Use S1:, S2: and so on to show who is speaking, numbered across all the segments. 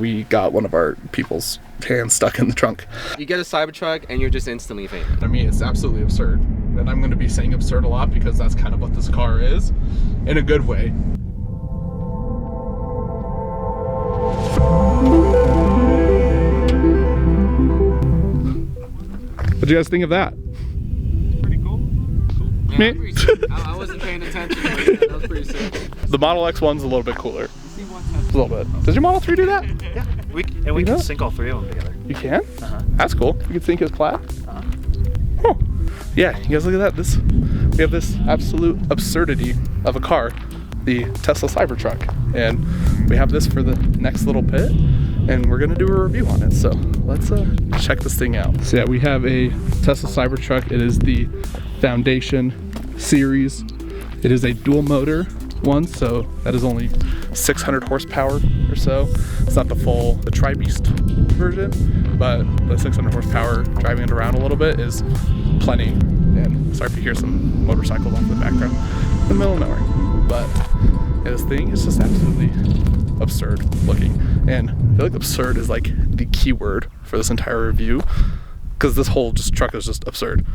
S1: we got one of our people's hands stuck in the trunk.
S2: You get a CyberTruck and you're just instantly famous.
S1: I mean, it's absolutely absurd. And I'm going to be saying absurd a lot because that's kind of what this car is, in a good way. What do you guys think of that?
S3: Pretty cool.
S2: Yeah, I wasn't paying attention, but yeah, that was pretty sick.
S1: The Model X one's a little bit cooler. A little bit. Does your Model 3 do that?
S3: Yeah. We can sync all three of them together.
S1: You can? That's cool. You can sync his plaid? Oh. Yeah, you guys look at that. We have this absolute absurdity of a car, the Tesla CyberTruck. And we have this for the next little bit, and we're gonna do a review on it. So let's check this thing out. So yeah, we have a Tesla CyberTruck. It is the Foundation series. It is a dual motor one, so that is only 600 horsepower or so. It's not the Tri-Beast version, but the 600 horsepower, driving it around a little bit, is plenty. And sorry if you hear some motorcycles off in the background, in the middle of nowhere. But yeah, this thing is just absolutely absurd looking. And I feel like absurd is like the key word for this entire review, because this whole truck is just absurd.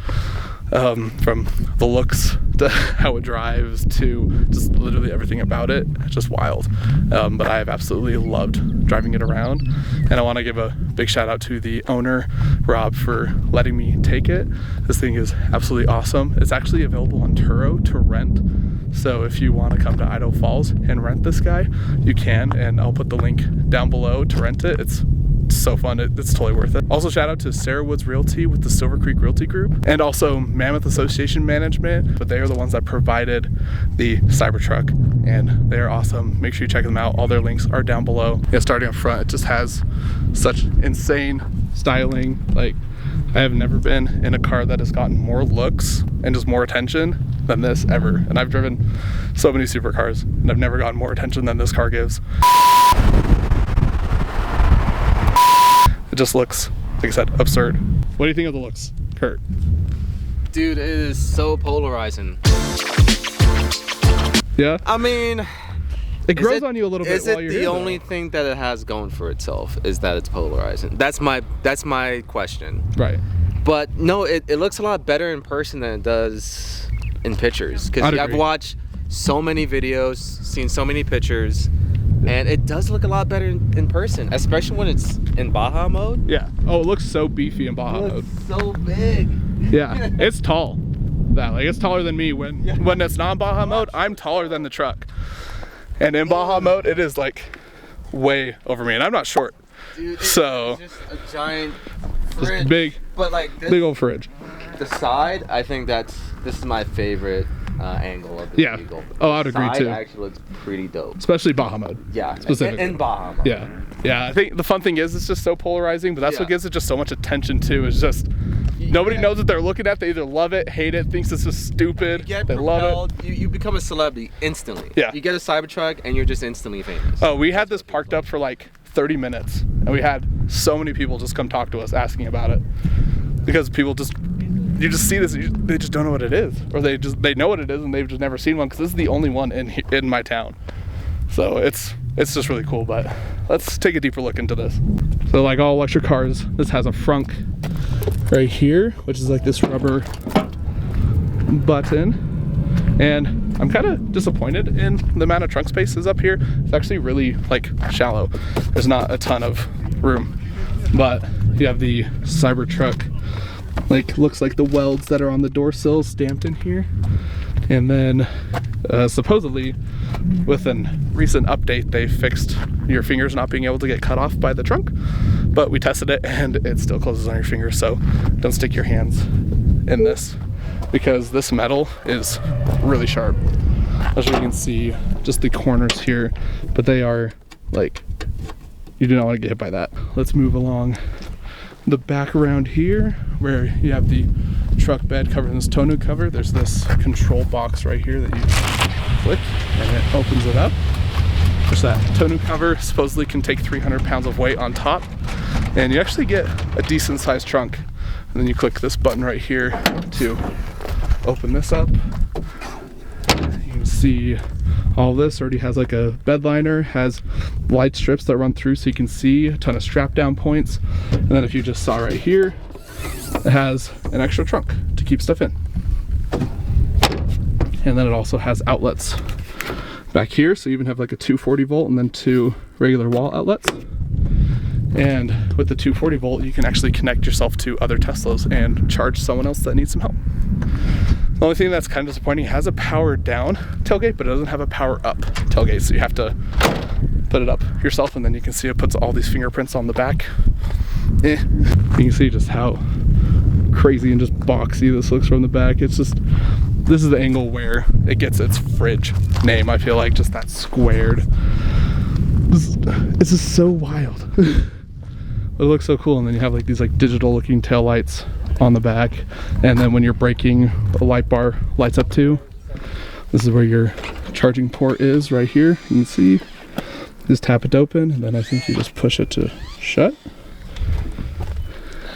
S1: From the looks to how it drives to just literally everything about it. It's just wild. But I have absolutely loved driving it around, and I want to give a big shout out to the owner, Rob, for letting me take it. This thing is absolutely awesome. It's actually available on Turo to rent, so if you want to come to Idaho Falls and rent this guy, you can, and I'll put the link down below to rent it. It's so fun. It's totally worth it. Also, shout out to Sarah Woods Realty with the Silvercreek Realty Group, and also Mammoth Association Management, but they are the ones that provided the CyberTruck, and they are awesome. Make sure you check them out. All their links are down below. Yeah, starting up front, it just has such insane styling. Like, I have never been in a car that has gotten more looks and just more attention than this ever. And I've driven so many supercars, and I've never gotten more attention than this car gives. It just looks, like I said, absurd. What do you think of the looks, Kurt?
S2: Dude, it is so polarizing.
S1: Yeah?
S2: I mean,
S1: it grows on you a little bit while you're here.
S2: Is it the only thing that it has going for itself is that it's polarizing? That's my question.
S1: Right.
S2: But no, it looks a lot better in person than it does in pictures. Because I've watched so many videos, seen so many pictures, and it does look a lot better in person, especially when it's in Baja mode.
S1: Yeah. Oh, it looks so beefy in Baja mode.
S2: So big.
S1: Yeah, it's tall. It's taller than me. When it's not Baja mode, I'm taller than the truck. And in Baja mode, it is like way over me, and I'm not short.
S2: Dude,
S1: so
S2: it's just a giant fridge.
S1: Just big,
S2: but like this,
S1: big old fridge.
S2: The side, I think this is my favorite angle of the vehicle.
S1: Oh, I would agree too.
S2: The side actually looks pretty dope.
S1: Especially Baja mode.
S2: Yeah,
S1: specifically.
S2: in Baja mode.
S1: Yeah. Yeah, I think the fun thing is it's just so polarizing, but that's what gives it just so much attention too. It's just nobody knows what they're looking at. They either love it, hate it, thinks it's just stupid. They love it.
S2: You become a celebrity instantly.
S1: Yeah.
S2: You get a CyberTruck and you're just instantly famous.
S1: Oh, we had this parked up for like 30 minutes, and we had so many people just come talk to us asking about it, because people you just see this, they just don't know what it is, or they know what it is and they've just never seen one, because this is the only one in my town. So it's just really cool. But let's take a deeper look into this. So like all electric cars, this has a frunk right here, which is like this rubber button, and I'm kind of disappointed in the amount of trunk spaces up here. It's actually really like shallow. There's not a ton of room, but you have the CyberTruck, like looks like the welds that are on the door sills stamped in here. And then supposedly with a recent update, they fixed your fingers not being able to get cut off by the trunk, but we tested it and it still closes on your fingers. So don't stick your hands in this, because this metal is really sharp. As you can see, just the corners here, but they are like, you do not want to get hit by that. Let's move along the back around here, where you have the truck bed covered in this tonneau cover. There's this control box right here that you click and it opens it up. There's that tonneau cover, supposedly can take 300 pounds of weight on top, and you actually get a decent sized trunk. And then you click this button right here to open this up. You can see all this already has like a bed liner, has light strips that run through so you can see, a ton of strap down points. And then if you just saw right here, it has an extra trunk to keep stuff in. And then it also has outlets back here, so you even have like a 240 volt and then 2 regular wall outlets. And with the 240 volt, you can actually connect yourself to other Teslas and charge someone else that needs some help. The only thing that's kind of disappointing, it has a power down tailgate, but it doesn't have a power up tailgate, so you have to put it up yourself, and then you can see it puts all these fingerprints on the back. You can see just how crazy and just boxy this looks from the back. It's just, this is the angle where it gets its fridge name, I feel like, just that squared. It's just so wild. But it looks so cool. And then you have like these like digital looking tail lights on the back, and then when you're braking, the light bar lights up too. This is where your charging port is, right here. You can see, just tap it open, and then I think you just push it to shut.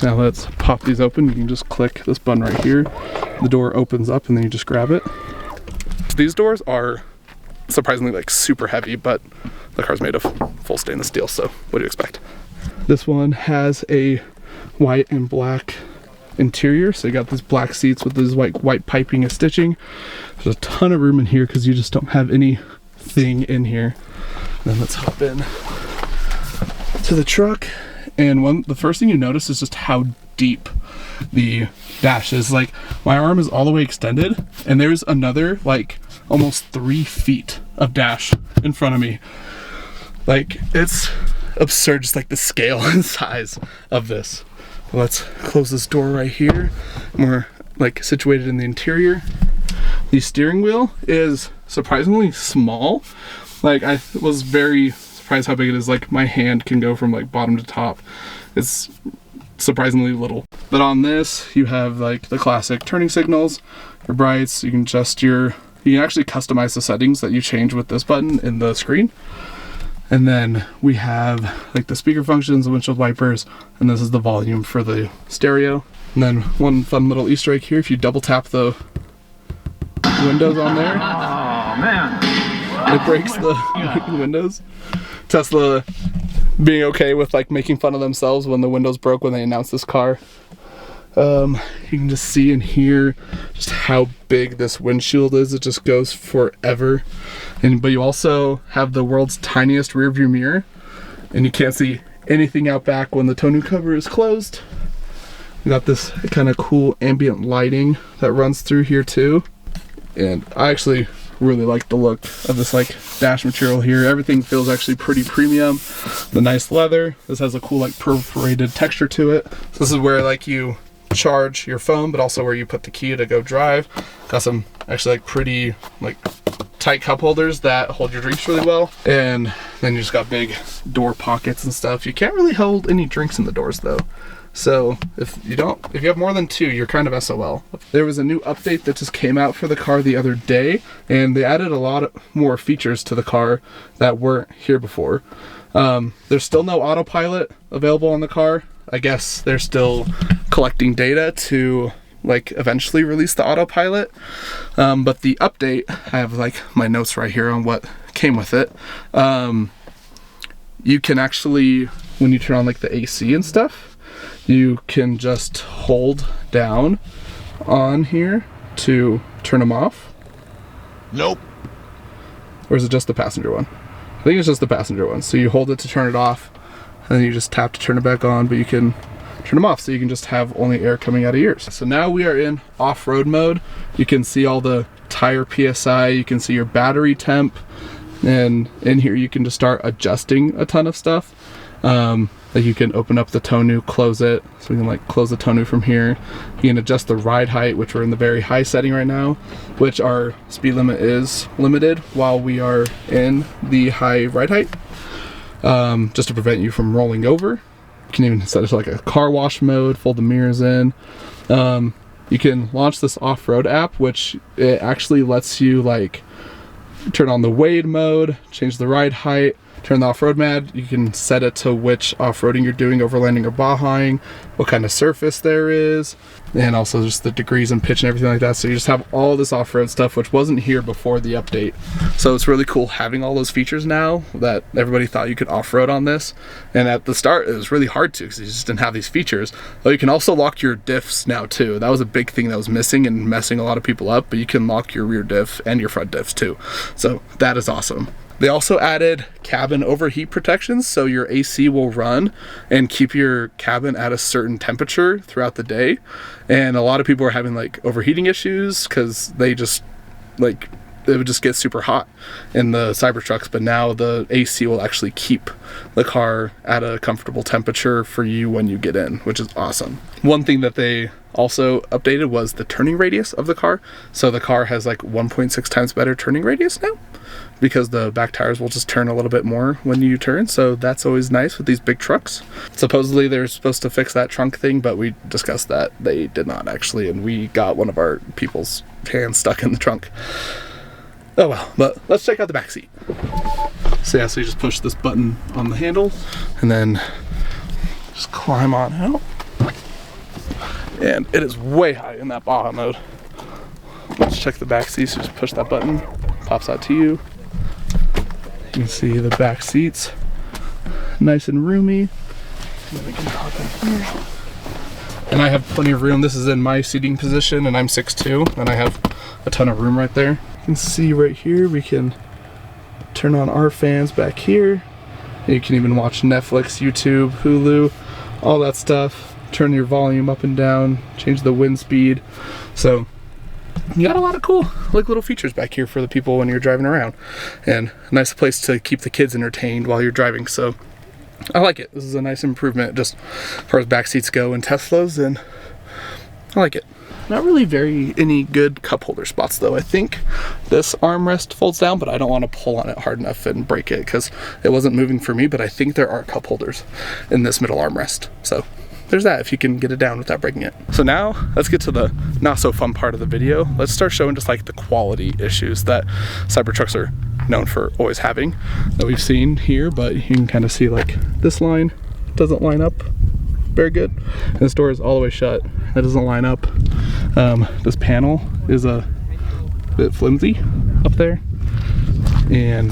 S1: Now let's pop these open. You can just click this button right here. The door opens up and then you just grab it. These doors are surprisingly like super heavy, but the car's made of full stainless steel, so what do you expect? This one has a white and black interior, so you got these black seats with this white piping and stitching. There's a ton of room in here because you just don't have anything in here. And then let's hop in to the truck. And the first thing you notice is just how deep the dash is. Like, my arm is all the way extended, and there's another like almost 3 feet of dash in front of me. Like, it's absurd, just like the scale and size of this. Let's close this door right here. We're like situated in the interior. The steering wheel is surprisingly small. Like, I was very surprised how big it is. Like, my hand can go from like bottom to top. It's surprisingly little. But on this, you have like the classic turning signals, your brights. You can adjust you can actually customize the settings that you change with this button in the screen. And then we have like the speaker functions, the windshield wipers, and this is the volume for the stereo. And then one fun little Easter egg here, if you double tap the windows on there,
S3: Oh man,
S1: it breaks the windows. Tesla being okay with like making fun of themselves when the windows broke when they announced this car. You can just see and hear just how big this windshield is. It just goes forever. But you also have the world's tiniest rear view mirror, and you can't see anything out back when the tonneau cover is closed. You got this kind of cool ambient lighting that runs through here too. And I actually really like the look of this like dash material here. Everything feels actually pretty premium. The nice leather. This has a cool like perforated texture to it. So this is where like you charge your phone, but also where you put the key to go drive. Got some actually like pretty like tight cup holders that hold your drinks really well. And then you just got big door pockets and stuff. You can't really hold any drinks in the doors though. So if you have more than 2, you're kind of SOL. There was a new update that just came out for the car the other day, and they added a lot more features to the car that weren't here before. There's still no autopilot available on the car. I guess they're still collecting data to like eventually release the autopilot. But the update, I have like my notes right here on what came with it. You can actually, when you turn on like the AC and stuff, you can just hold down on here to turn them off.
S4: Nope.
S1: Or is it just the passenger one? I think it's just the passenger one. So you hold it to turn it off, and then you just tap to turn it back on, but you can turn them off so you can just have only air coming out of yours. So now we are in off-road mode. You can see all the tire PSI, you can see your battery temp, and in here you can just start adjusting a ton of stuff. Like you can open up the tonneau, close it, so we can like close the tonneau from here. You can adjust the ride height, which we're in the very high setting right now, which our speed limit is limited while we are in the high ride height, just to prevent you from rolling over. You can even set it to like a car wash mode, fold the mirrors in. You can launch this off-road app, which it actually lets you like turn on the Wade mode, change the ride height, turn the off-road mode. You can set it to which off-roading you're doing, overlanding or bajaing, what kind of surface there is, and also just the degrees and pitch and everything like that. So you just have all this off-road stuff, which wasn't here before the update. So it's really cool having all those features now that everybody thought you could off-road on this. And at the start, it was really hard to because you just didn't have these features. Oh, you can also lock your diffs now too. That was a big thing that was missing and messing a lot of people up, but you can lock your rear diff and your front diffs too. So that is awesome. They also added cabin overheat protections, so your AC will run and keep your cabin at a certain temperature throughout the day. And a lot of people are having like overheating issues because they just like, it would just get super hot in the Cybertrucks, but now the AC will actually keep the car at a comfortable temperature for you when you get in, which is awesome. One thing that they also updated was the turning radius of the car. So the car has like 1.6 times better turning radius now because the back tires will just turn a little bit more when you turn. So that's always nice with these big trucks. Supposedly they're supposed to fix that trunk thing, but we discussed that they did not actually, and we got one of our people's hands stuck in the trunk. Oh well, but let's check out the back seat. So yeah, so you just push this button on the handle and then just climb on out. And it is way high in that Baja mode. Let's check the back seats. Just push that button, pops out to you. You can see the back seats, nice and roomy. And then we can hop in here. And I have plenty of room. This is in my seating position, and I'm 6'2", and I have a ton of room right there. You can see right here, we can turn on our fans back here. You can even watch Netflix, YouTube, Hulu, all that stuff. Turn your volume up and down, change the wind speed. So you got a lot of cool like little features back here for the people when you're driving around, and a nice place to keep the kids entertained while you're driving. So I like it. This is a nice improvement just as far as back seats go in Teslas, and I like it. Not really any good cup holder spots though. I think this armrest folds down, but I don't want to pull on it hard enough and break it because it wasn't moving for me, but I think there are cup holders in this middle armrest. So there's that if you can get it down without breaking it. So now let's get to the not so fun part of the video. Let's start showing just like the quality issues that Cybertrucks are known for always having that we've seen here, but you can kind of see like this line doesn't line up very good, and this door is all the way shut. That doesn't line up. This panel is a bit flimsy up there, and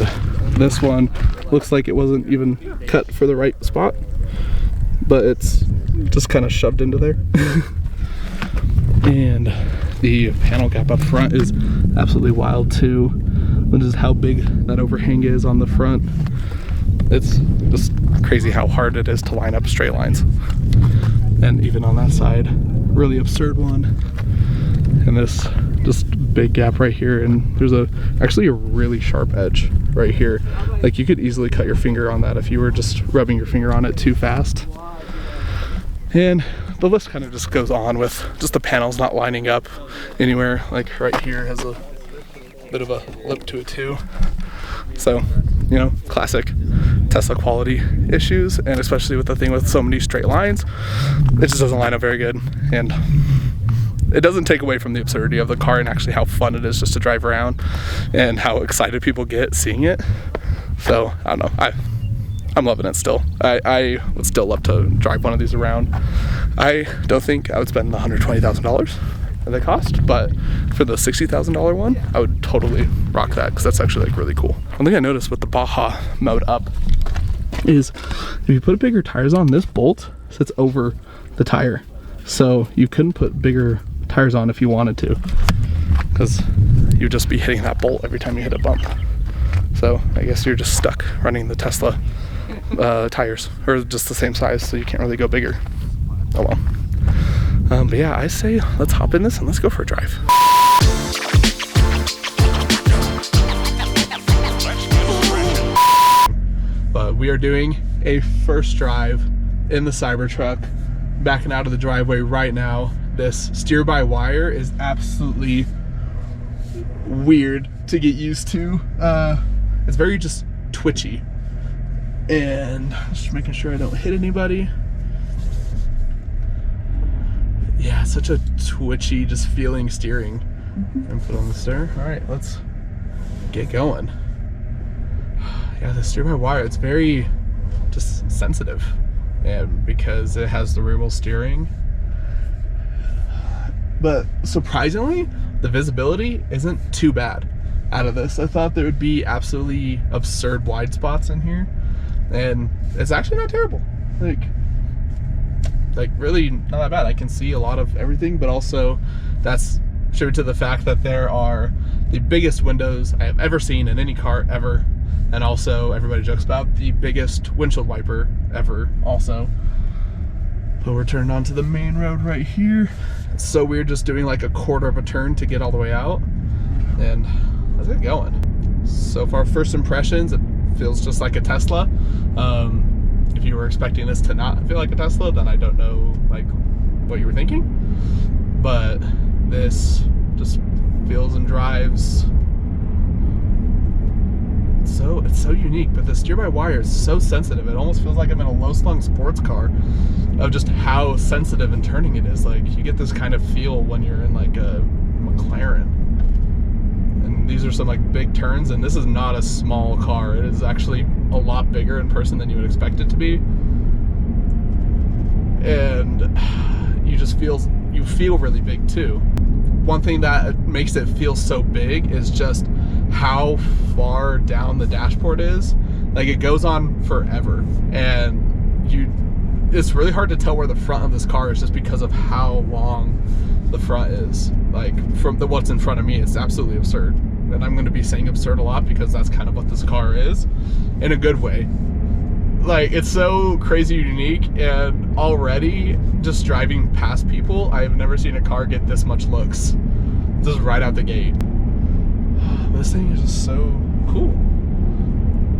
S1: this one looks like it wasn't even cut for the right spot, but it's just kind of shoved into there. And the panel gap up front is absolutely wild too. This is how big that overhang is on the front. It's just crazy how hard it is to line up straight lines. And even on that side, really absurd one. And this just big gap right here, and there's actually a really sharp edge right here. Like you could easily cut your finger on that if you were just rubbing your finger on it too fast. And the list kind of just goes on with just the panels not lining up anywhere. Like right here has a bit of a lip to it too. So, you know, classic Tesla quality issues, and especially with the thing with so many straight lines, it just doesn't line up very good. And it doesn't take away from the absurdity of the car and actually how fun it is just to drive around and how excited people get seeing it. So, I don't know, I'm loving it still. I would still love to drive one of these around. I don't think I would spend the $120,000 that they cost, but for the $60,000 one, I would totally rock that because that's actually like really cool. One thing I noticed with the Baja mode up is if you put bigger tires on, this bolt sits over the tire. So you couldn't put bigger tires on if you wanted to, because you'd just be hitting that bolt every time you hit a bump. So I guess you're just stuck running the Tesla tires, or just the same size, so you can't really go bigger. Oh well. But yeah, I say let's hop in this and let's go for a drive. But we are doing a first drive in the Cybertruck, backing out of the driveway right now. This steer-by-wire is absolutely weird to get used to. It's very just twitchy, and just making sure I don't hit anybody. Yeah, such a twitchy, just feeling steering. And put on the steer. All right, let's get going. yeah, the steer-by-wire, it's very just sensitive, and because it has the rear wheel steering. But surprisingly, the visibility isn't too bad out of this. I thought there would be absolutely absurd wide spots in here, and it's actually not terrible. Like really not that bad. I can see a lot of everything, but also that's attributed to the fact that there are the biggest windows I have ever seen in any car ever, and also everybody jokes about the biggest windshield wiper ever also. But we're turned onto the main road right here. It's so weird just doing like a quarter of a turn to get all the way out, and let's get going. So far, first impressions, it feels just like a Tesla. If you were expecting this to not feel like a Tesla, then I don't know like what you were thinking. But this just feels and drives. It's so unique, but the steer-by-wire is so sensitive. It almost feels like I'm in a low-slung sports car of just how sensitive and turning it is. Like, you get this kind of feel when you're in like a McLaren. And these are some like big turns, and this is not a small car. It is actually a lot bigger in person than you would expect it to be. And you feel really big too. One thing that makes it feel so big is just how far down the dashboard is. Like, it goes on forever, and it's really hard to tell where the front of this car is just because of how long the front is. Like, from what's in front of me, it's absolutely absurd. And I'm going to be saying absurd a lot because that's kind of what this car is, in a good way. Like, it's so crazy unique, and already just driving past people, I have never seen a car get this much looks just right out the gate. This thing is just so cool.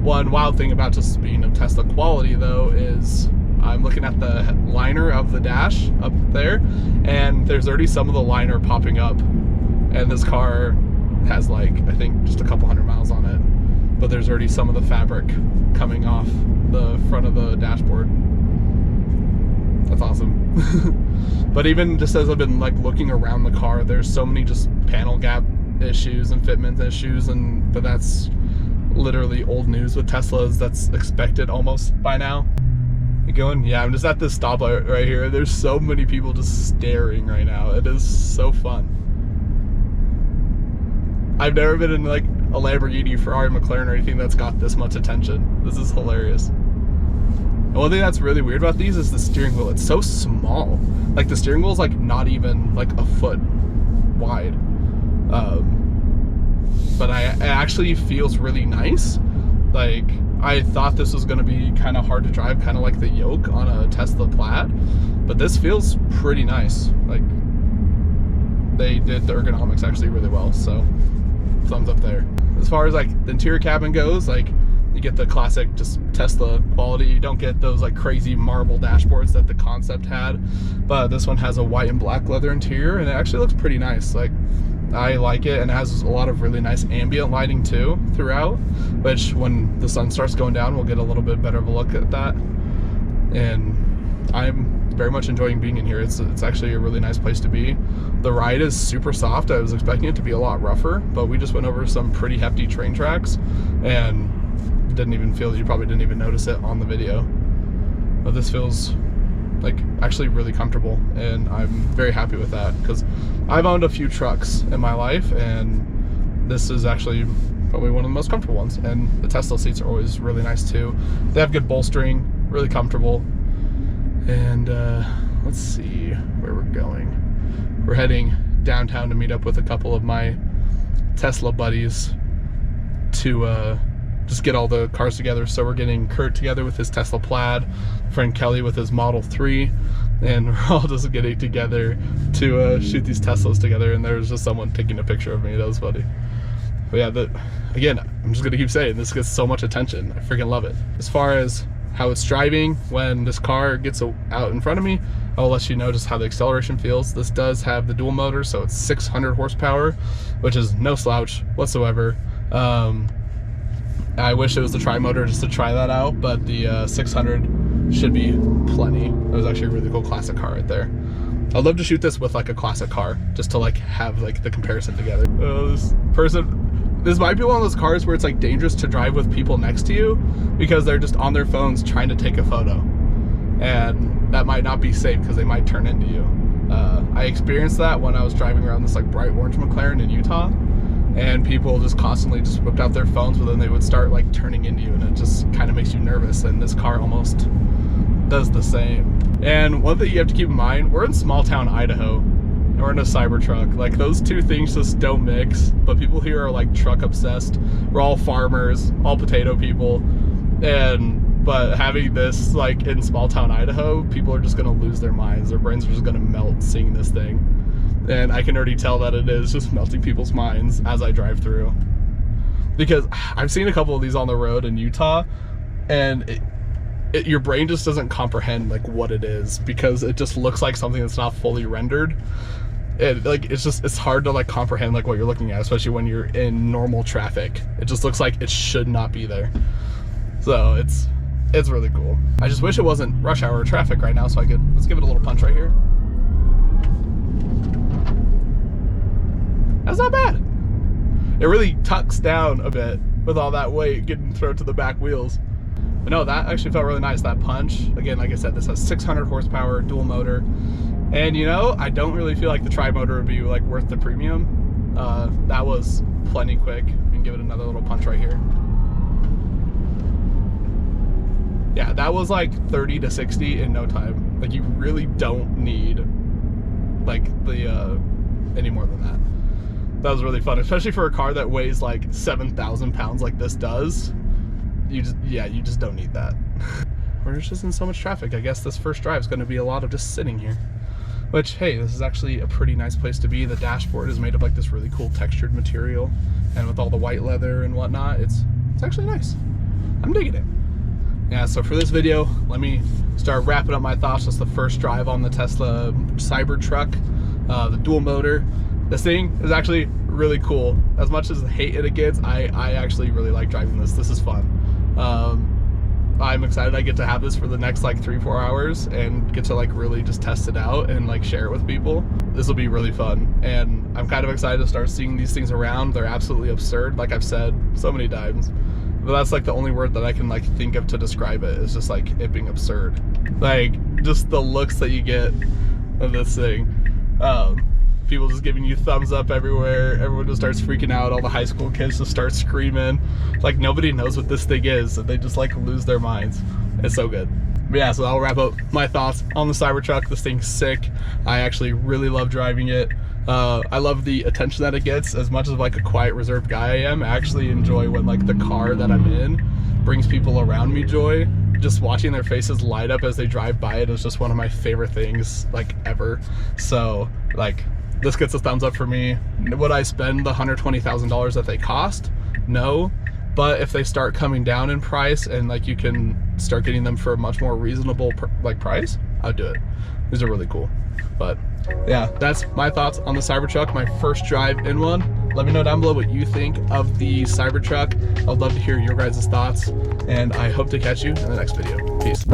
S1: One wild thing about just being of Tesla quality though is I'm looking at the liner of the dash up there, and there's already some of the liner popping up, and this car has like, I think just a couple hundred miles on it, but there's already some of the fabric coming off the front of the dashboard. That's awesome. But even just as I've been like looking around the car, there's so many just panel gap issues and fitment issues, but that's literally old news with Teslas. That's expected almost by now. You going? Yeah, I'm just at this stoplight right here. There's so many people just staring right now. It is so fun. I've never been in like a Lamborghini, Ferrari, McLaren, or anything that's got this much attention. This is hilarious. And one thing that's really weird about these is the steering wheel. It's so small. Like, the steering wheel is like not even like a foot wide. But it actually feels really nice. Like, I thought this was going to be kind of hard to drive, kind of like the yoke on a Tesla Plaid, but this feels pretty nice. Like, they did the ergonomics actually really well, so thumbs up there. As far as like the interior cabin goes, like, you get the classic just Tesla quality. You don't get those like crazy marble dashboards that the Concept had, but this one has a white and black leather interior, and it actually looks pretty nice. Like, I like it, and it has a lot of really nice ambient lighting too throughout, which when the sun starts going down, we'll get a little bit better of a look at that. And I'm very much enjoying being in here. It's actually a really nice place to be. The ride is super soft. I was expecting it to be a lot rougher, but we just went over some pretty hefty train tracks, and you probably didn't even notice it on the video. But this feels like actually really comfortable, and I'm very happy with that, because I've owned a few trucks in my life, and this is actually probably one of the most comfortable ones. And the Tesla seats are always really nice too. They have good bolstering, really comfortable. And let's see where we're going. We're heading downtown to meet up with a couple of my Tesla buddies to just get all the cars together. So we're getting Kurt together with his Tesla Plaid, friend Kelly with his Model 3, and we're all just getting together to shoot these Teslas together. And there was just someone taking a picture of me. That was funny. But yeah, again, I'm just gonna keep saying, this gets so much attention. I freaking love it. As far as how it's driving, when this car gets out in front of me, I'll let you know just how the acceleration feels. This does have the dual motor, so it's 600 horsepower, which is no slouch whatsoever. I wish it was the tri-motor just to try that out, but the 600 should be plenty. It was actually a really cool classic car right there. I'd love to shoot this with like a classic car, just to like have like the comparison together. This person this might be one of those cars where it's like dangerous to drive with people next to you because they're just on their phones trying to take a photo, and that might not be safe because they might turn into you. I experienced that when I was driving around this like bright orange McLaren in Utah, and people just constantly just whipped out their phones, but then they would start like turning into you, and it just kind of makes you nervous, and this car almost does the same. And one thing you have to keep in mind, we're in small town Idaho, and we're in a Cybertruck. Like, those two things just don't mix, but people here are like truck obsessed. We're all farmers, all potato people, but having this like in small town Idaho, people are just gonna lose their minds. Their brains are just gonna melt seeing this thing. And I can already tell that it is just melting people's minds as I drive through. Because I've seen a couple of these on the road in Utah, and your brain just doesn't comprehend like what it is, because it just looks like something that's not fully rendered. It's hard to like comprehend like what you're looking at, especially when you're in normal traffic. It just looks like it should not be there. So it's really cool. I just wish it wasn't rush hour traffic right now, so let's give it a little punch right here. That's not bad. It really tucks down a bit with all that weight getting thrown to the back wheels. But no, that actually felt really nice, that punch. Again, like I said, this has 600 horsepower, dual motor. And you know, I don't really feel like the tri-motor would be like worth the premium. That was plenty quick. We can give it another little punch right here. Yeah, that was like 30 to 60 in no time. Like, you really don't need like any more than that. That was really fun, especially for a car that weighs like 7,000 pounds like this does. You just don't need that. We're just in so much traffic. I guess this first drive is going to be a lot of just sitting here. Which, hey, this is actually a pretty nice place to be. The dashboard is made of like this really cool textured material, and with all the white leather and whatnot, it's actually nice. I'm digging it. Yeah, so for this video, let me start wrapping up my thoughts. Just the first drive on the Tesla CyberTruck, the dual motor. This thing is actually really cool. As much as hate it gets, I actually really like driving this. This is fun. I'm excited I get to have this for the next like 3-4 hours and get to like really just test it out and like share it with people. This will be really fun, and I'm kind of excited to start seeing these things around. They're absolutely absurd, like I've said so many times, but that's like the only word that I can like think of to describe it, is just like it being absurd. Like, just the looks that you get of this thing. People just giving you thumbs up everywhere. Everyone just starts freaking out. All the high school kids just start screaming. Like, nobody knows what this thing is, and they just like lose their minds. It's so good. But yeah, so I'll wrap up my thoughts on the Cybertruck. This thing's sick. I actually really love driving it. I love the attention that it gets. As much as like a quiet, reserved guy I am, I actually enjoy when like the car that I'm in brings people around me joy. Just watching their faces light up as they drive by it is just one of my favorite things like ever. So like, this gets a thumbs up for me. Would I spend the $120,000 that they cost? No. But if they start coming down in price and like you can start getting them for a much more reasonable price, I'd do it. These are really cool. But yeah, that's my thoughts on the Cybertruck, my first drive in one. Let me know down below what you think of the Cybertruck. I'd love to hear your guys' thoughts, and I hope to catch you in the next video. Peace.